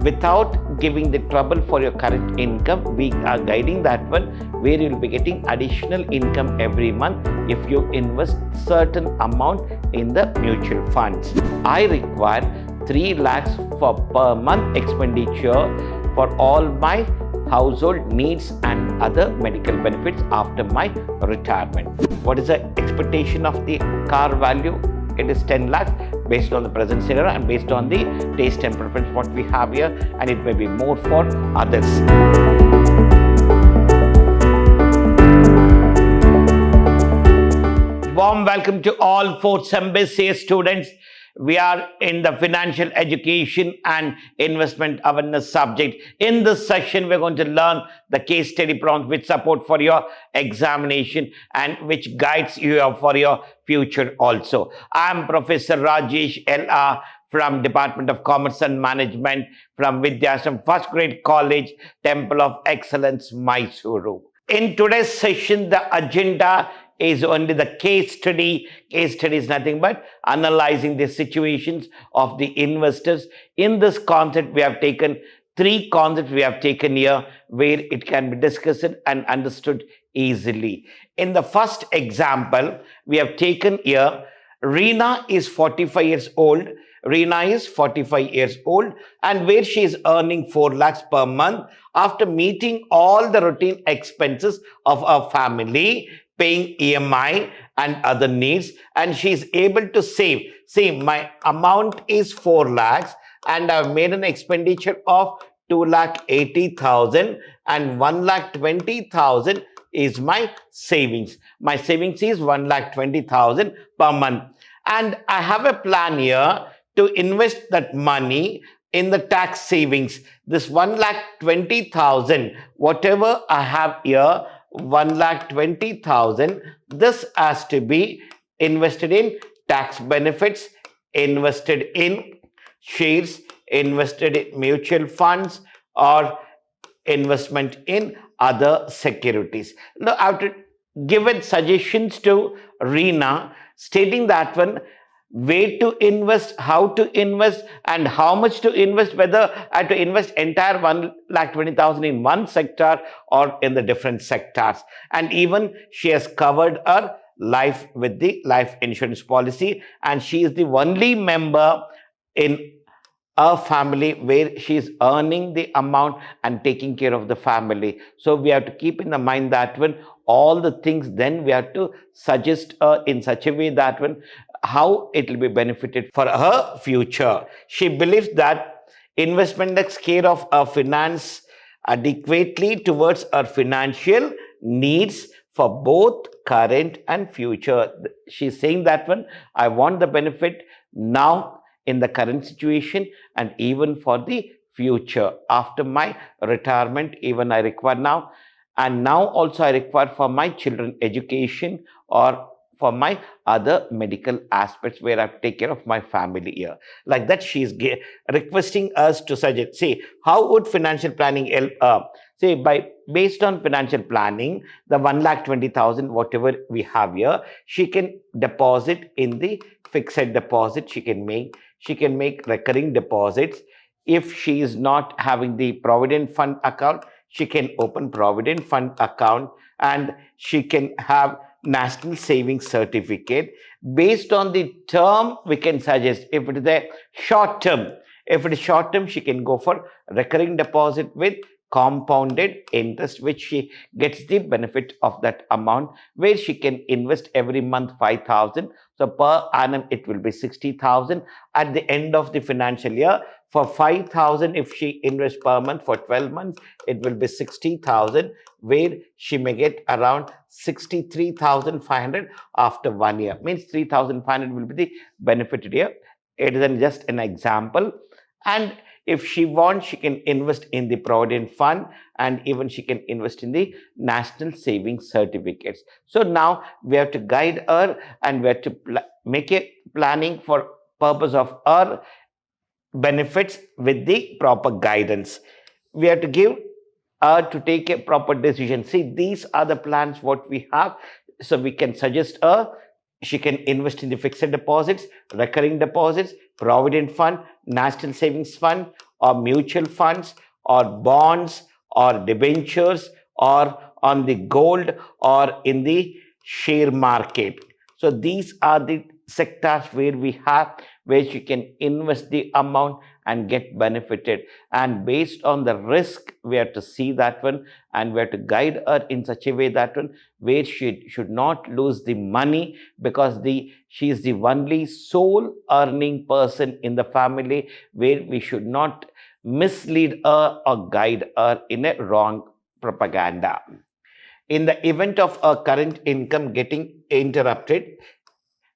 without giving the trouble for your current income. We are guiding that one where you'll be getting additional income every month if you invest certain amount in the mutual funds. I require 3 lakhs for per month expenditure for all my household needs and other medical benefits after my retirement. What is the expectation of the car value? It is 10 lakhs based on the present scenario and based on the taste and preference what we have here, and it may be more for others. Warm welcome to all 4th sem B.Ca students. We are in the financial education and investment awareness subject. In this session, we're going to learn the case study prompts which support for your examination and which guides you for your future also. I am Professor Rajesh L.R. from Department of Commerce and Management from Vidhyaashram First Grade College, Temple of Excellence, MYSURU. In today's session, the agenda is only the case study. Case study is nothing but analyzing the situations of the investors. In this concept, we have taken 3 concepts we have taken here where it can be discussed and understood easily. In the first example, we have taken here, Reena is 45 years old. Reena is 45 years old and where she is earning 4 lakhs per month after meeting all the routine expenses of her family, paying EMI and other needs, and she is able to save. See, my amount is 4 lakhs and I've made an expenditure of 2,80,000 and 1,20,000 is my savings. My savings is 1,20,000 per month. And I have a plan here to invest that money in the tax savings. This 1,20,000, whatever I have here, 1,20,000, this has to be invested in tax benefits, invested in shares, invested in mutual funds, or investment in other securities. Now, I have to give suggestions to Reena, stating that one, where to invest, how to invest, and how much to invest, whether I have to invest entire 1,20,000 in one sector or in the different sectors. And even she has covered her life with the life insurance policy, and she is the only member in a family where she is earning the amount and taking care of the family. So we have to keep in the mind that when all the things, then we have to suggest in such a way that when how it will be benefited for her future. She believes that investment takes care of her finance adequately towards her financial needs for both current and future. She's saying that one, I want the benefit now in the current situation and even for the future. After my retirement, even I require now. And now also I require for my children education or for my other medical aspects where I take care of my family here. Like that, she is requesting us to suggest, say, how would financial planning help? Say, based on financial planning, the 1,20,000, whatever we have here, she can deposit in the fixed deposit. She can make recurring deposits. If she is not having the Provident Fund account, she can open Provident Fund account and she can have National Savings Certificate. Based on the term, we can suggest if it is a short term. If it is short term, she can go for recurring deposit with compounded interest, which she gets the benefit of that amount, where she can invest every month 5,000. So per annum, it will be 60,000. At the end of the financial year, for 5,000, if she invests per month for 12 months, it will be 60,000, where she may get around 63,500 after 1 year. Means 3,500 will be the benefited year. It is just an example. And if she wants, she can invest in the Provident Fund and even she can invest in the National Savings Certificates. So now we have to guide her and we have to make a planning for purpose of her benefits with the proper guidance. We have to give her to take a proper decision. See, these are the plans what we have. So we can suggest her. She can invest in the fixed deposits, recurring deposits, Provident Fund, National Savings Fund, or mutual funds or bonds or debentures or on the gold or in the share market. So these are the sectors where we have, where you can invest the amount and get benefited. And based on the risk, we have to see that one, and we have to guide her in such a way that one where she should not lose the money, because she is the only sole earning person in the family, where we should not mislead her or guide her in a wrong propaganda. In the event of her current income getting interrupted,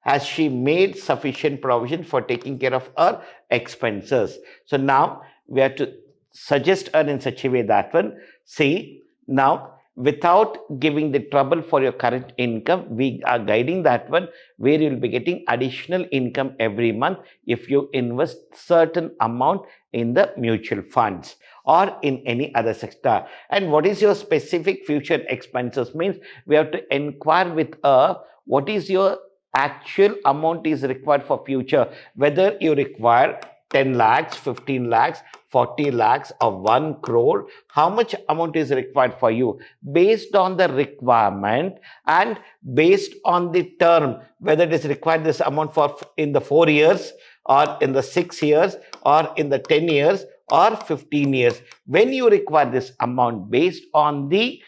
has she made sufficient provision for taking care of her expenses? So now we have to suggest her in such a way that one, see, now without giving the trouble for your current income, we are guiding that one where you will be getting additional income every month if you invest certain amount in the mutual funds or in any other sector. And what is your specific future expenses means we have to inquire with her what is your actual amount is required for future, whether you require 10 lakhs, 15 lakhs, 40 lakhs or 1 crore, how much amount is required for you based on the requirement and based on the term, whether it is required this amount for in the 4 years or in the 6 years or in the 10 years or 15 years. When you require this amount based on the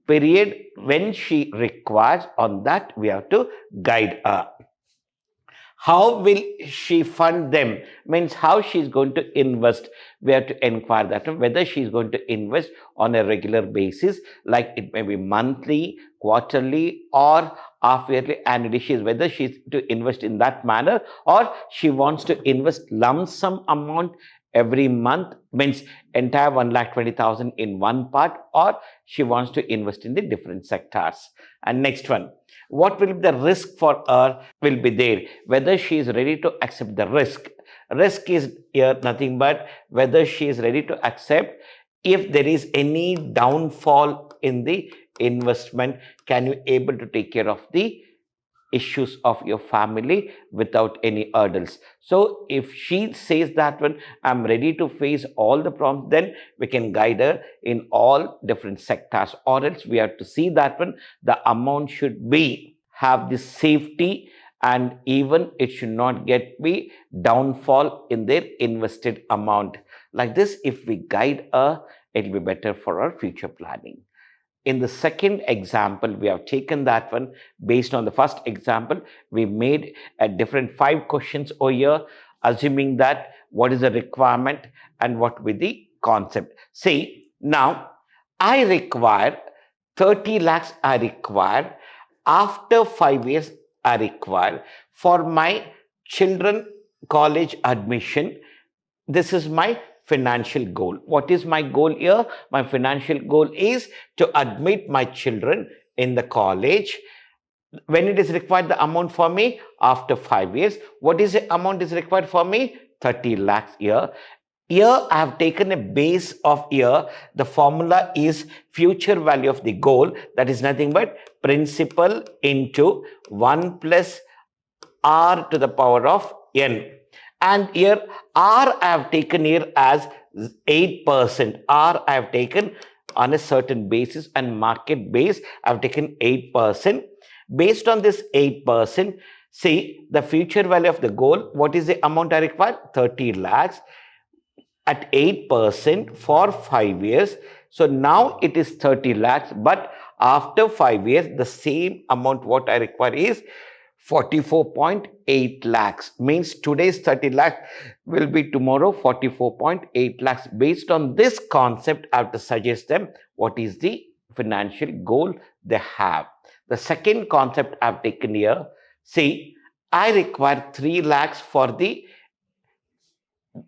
period when she requires, on that we have to guide her. How will she fund them means how she is going to invest. We have to inquire that whether she is going to invest on a regular basis, like it may be monthly, quarterly or half yearly, annually, whether she is to invest in that manner or she wants to invest lump sum amount every month, means entire 1,20,000 in one part, or she wants to invest in the different sectors. And next one, what will be the risk for her will be there, whether she is ready to accept the risk. Risk is here nothing but whether she is ready to accept if there is any downfall in the investment, can you able to take care of the issues of your family without any hurdles. So if she says that one, I'm ready to face all the problems, then we can guide her in all different sectors, or else we have to see that one, the amount should be have the safety, and even it should not get be downfall in their invested amount. Like this, if we guide her, it will be better for our future planning. In the second example, we have taken that one based on the first example. We made a different 5 questions over here, assuming that what is the requirement and what will be the concept. See, now I require 30 lakhs I require after 5 years I require for my children college admission. This is my financial goal. What is my goal here? My financial goal is to admit my children in the college. When it is required the amount for me after 5 years, what is the amount is required for me? 30 lakhs here. Here I have taken a base of here. The formula is future value of the goal, that is nothing but principal into 1 plus r to the power of n. And here R I have taken here as 8%. R I have taken on a certain basis and market base. I have taken 8%. Based on this 8%, see the future value of the goal. What is the amount I require? 30 lakhs at 8% for 5 years. So now it is 30 lakhs, but after 5 years, the same amount what I require is 44.8 lakhs. Means today's 30 lakhs will be tomorrow 44.8 lakhs. Based on this concept, I have to suggest them what is the financial goal they have. The second concept I have taken here, see, I require 3 lakhs for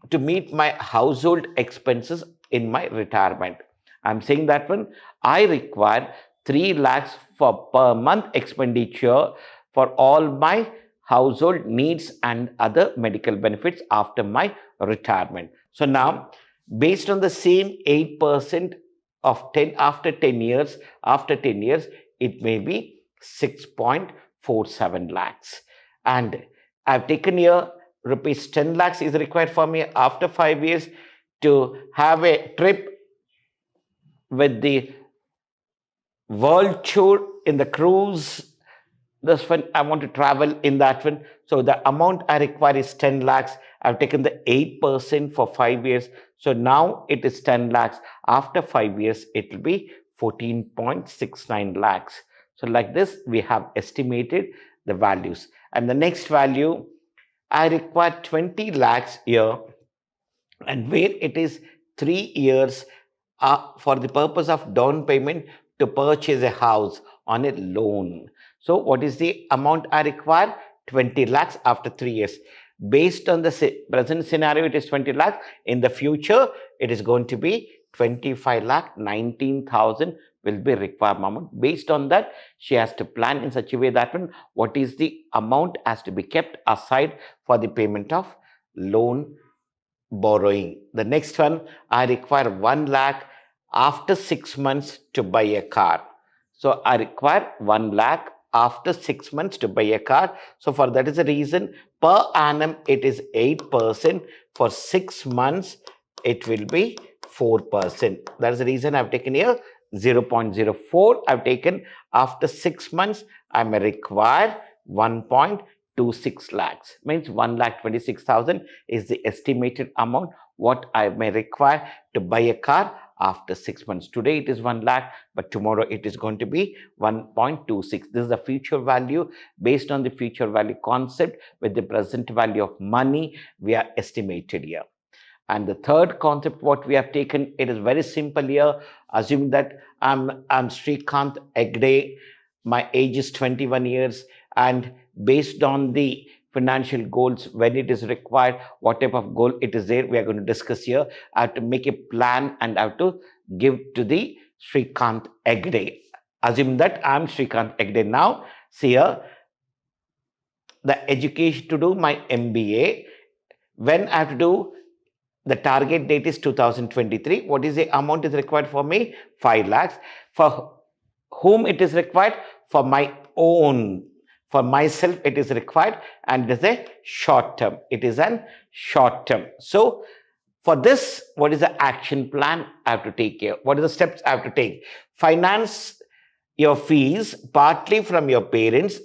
to meet my household expenses in my retirement. I'm saying that one, I require 3 lakhs for per month expenditure for all my household needs and other medical benefits after my retirement. So now, based on the same 8% of 10 after 10 years, it may be 6.47 lakhs. And I've taken here rupees 10 lakhs is required for me after 5 years to have a trip with the world tour in the cruise. This one, I want to travel in that one. So the amount I require is 10 lakhs. I've taken the 8% for 5 years. So now it is 10 lakhs. After 5 years, it will be 14.69 lakhs. So like this, we have estimated the values. And the next value, I require 20 lakhs here, and where it is 3 years for the purpose of down payment to purchase a house on a loan. So what is the amount I require? 20 lakhs after 3 years. Based on the present scenario, it is 20 lakhs. In the future, it is going to be 25 lakh 19,000 will be required amount. Based on that, she has to plan in such a way that what is the amount has to be kept aside for the payment of loan borrowing. The next one, I require 1 lakh after 6 months to buy a car. So I require 1 lakh after 6 months to buy a car. So for that is the reason per annum it is 8%. For 6 months it will be 4%. That is the reason I've taken here 0.04. I've taken after 6 months I may require 1.26 lakhs. Means 1,26,000 is the estimated amount what I may require to buy a car after 6 months. Today it is 1 lakh, but tomorrow it is going to be 1.26. This is the future value. Based on the future value concept with the present value of money, we are estimated here. And the third concept what we have taken, it is very simple here. Assume that I'm Srikanth Egde, my age is 21 years, and based on the financial goals, when it is required, what type of goal it is there, we are going to discuss here. I have to make a plan and I have to give to the Srikanth Egde. Assume that I'm Srikanth Egde now. See here, the education to do my MBA. When I have to do, the target date is 2023. What is the amount is required for me? 5 lakhs. For whom it is required? For my own. For myself, it is required, and it is a short term. It is an short term. So, for this, what is the action plan I have to take care? What are the steps I have to take? Finance your fees partly from your parents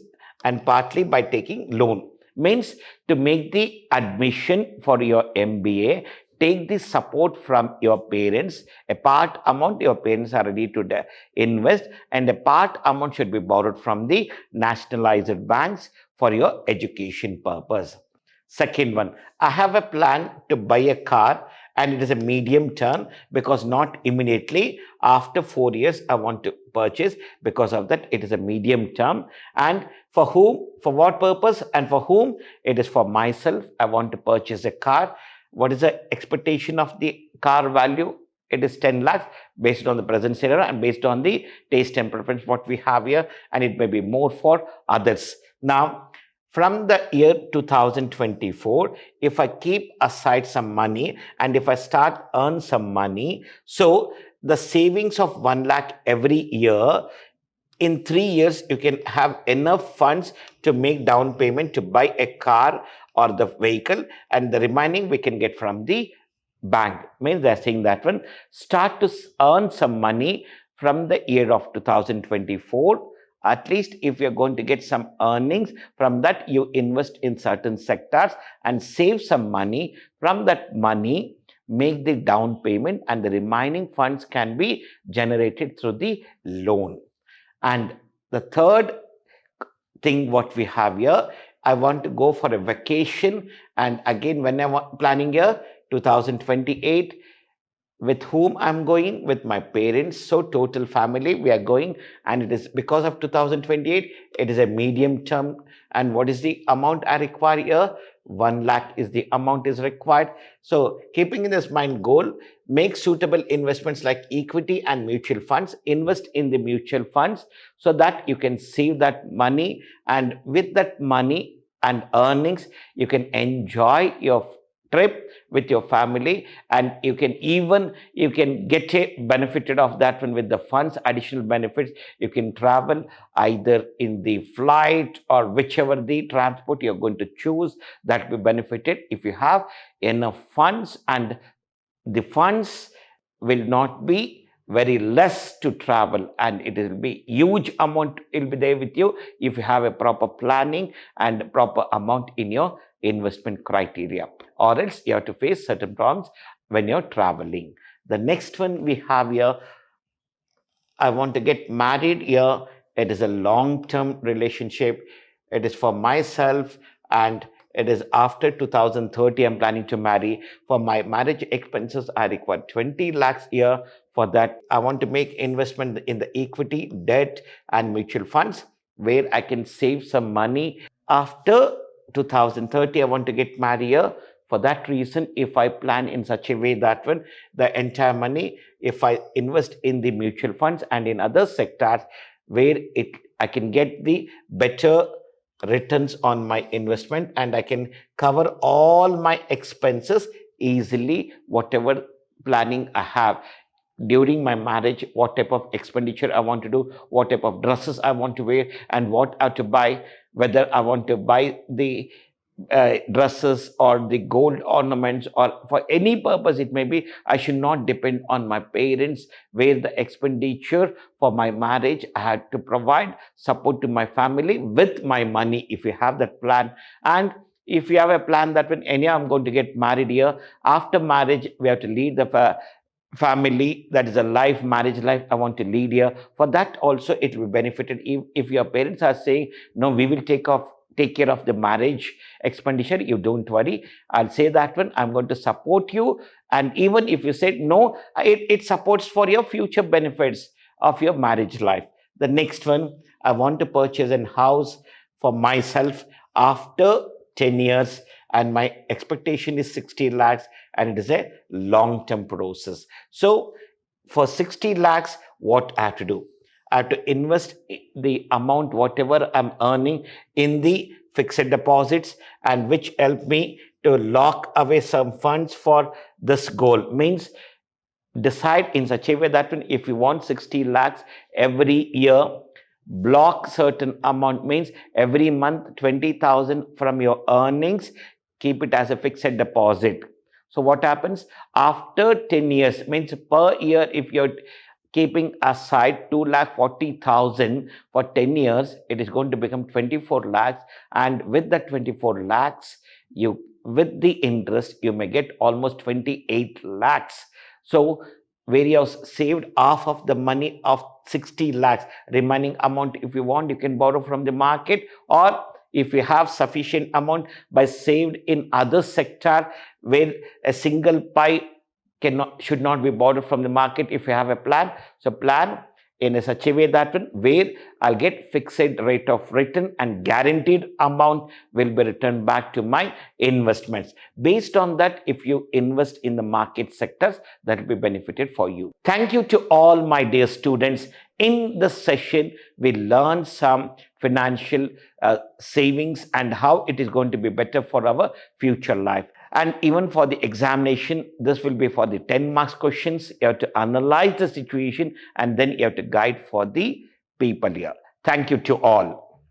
and partly by taking loan. Means to make the admission for your MBA, take the support from your parents. A part amount your parents are ready to invest, and a part amount should be borrowed from the nationalized banks for your education purpose. Second one, I have a plan to buy a car, and it is a medium term because not immediately. After 4 years, I want to purchase. Because of that, it is a medium term. And for whom, for what purpose, and for whom? It is for myself. I want to purchase a car. What is the expectation of the car value? It is 10 lakhs based on the present scenario and based on the taste and preference what we have here, and it may be more for others. Now, from the year 2024, if I keep aside some money and if I start earn some money, so the savings of 1 lakh every year, in 3 years, you can have enough funds to make down payment to buy a car or the vehicle, and the remaining we can get from the bank. Means they're saying that one, start to earn some money from the year of 2024. At least if you're going to get some earnings from that, you invest in certain sectors and save some money. From that money, make the down payment, and the remaining funds can be generated through the loan. And the third thing what we have here, I want to go for a vacation, and again when I'm planning here 2028, with whom I'm going? With my parents. So total family we are going, and it is because of 2028, it is a medium term. And what is the amount I require here? 1 lakh is the amount is required. So keeping in this mind goal, make suitable investments like equity and mutual funds. Invest in the mutual funds so that you can save that money, and with that money and earnings, you can enjoy your trip with your family, and you can get a benefited of that one with the funds. Additional benefits, you can travel either in the flight or whichever the transport you're going to choose, that will be benefited if you have enough funds and the funds will not be very less to travel, and it will be huge amount will be there with you if you have a proper planning and proper amount in your investment criteria, or else you have to face certain problems when you're traveling. The next one we have here, I want to get married here. It is a long-term relationship. It is for myself, and it is after 2030 I'm planning to marry. For my marriage expenses, I require 20 lakhs a year. For that, I want to make investment in the equity, debt, and mutual funds where I can save some money. After 2030, I want to get married here. For that reason, if I plan in such a way that when the entire money, if I invest in the mutual funds and in other sectors where I can get the better returns on my investment, and I can cover all my expenses easily, whatever planning I have during my marriage, what type of expenditure I want to do, what type of dresses I want to wear, and what I have to buy, whether I want to buy the dresses or the gold ornaments or for any purpose it may be. I should not depend on my parents, where the expenditure for my marriage I had to provide support to my family with my money. If you have that plan, and if you have a plan that when anyhow I'm going to get married here, after marriage we have to lead the family, that is a life, marriage life I want to lead here, for that also it will be benefited. If your parents are saying no, we will take care of the marriage expenditure, you don't worry, I'll say that one, I'm going to support you. And even if you said no, it supports for your future benefits of your marriage life. The next one, I want to purchase a house for myself after 10 years, and my expectation is 60 lakhs, and it is a long-term process. So for 60 lakhs, what I have to do? I have to invest the amount, whatever I'm earning, in the fixed deposits, and which help me to lock away some funds for this goal. Means decide in such a way that when if you want 60 lakhs every year, block certain amount, means every month 20,000 from your earnings, keep it as a fixed deposit. So what happens after 10 years, means per year if you're keeping aside 2,40,000 for 10 years, it is going to become 24 lakhs. And with that 24 lakhs, you with the interest, you may get almost 28 lakhs. So where you have saved half of the money of 60 lakhs, remaining amount, if you want, you can borrow from the market, or if you have sufficient amount by saved in other sector where a single pie should not be borrowed from the market. If you have a plan, so plan in such a way that where I'll get fixed rate of return and guaranteed amount will be returned back to my investments. Based on that, if you invest in the market sectors, that will be benefited for you. Thank you to all my dear students. In this session, we learned some financial savings and how it is going to be better for our future life. And even for the examination, this will be for the 10 marks questions. You have to analyze the situation and then you have to guide for the people here. Thank you to all.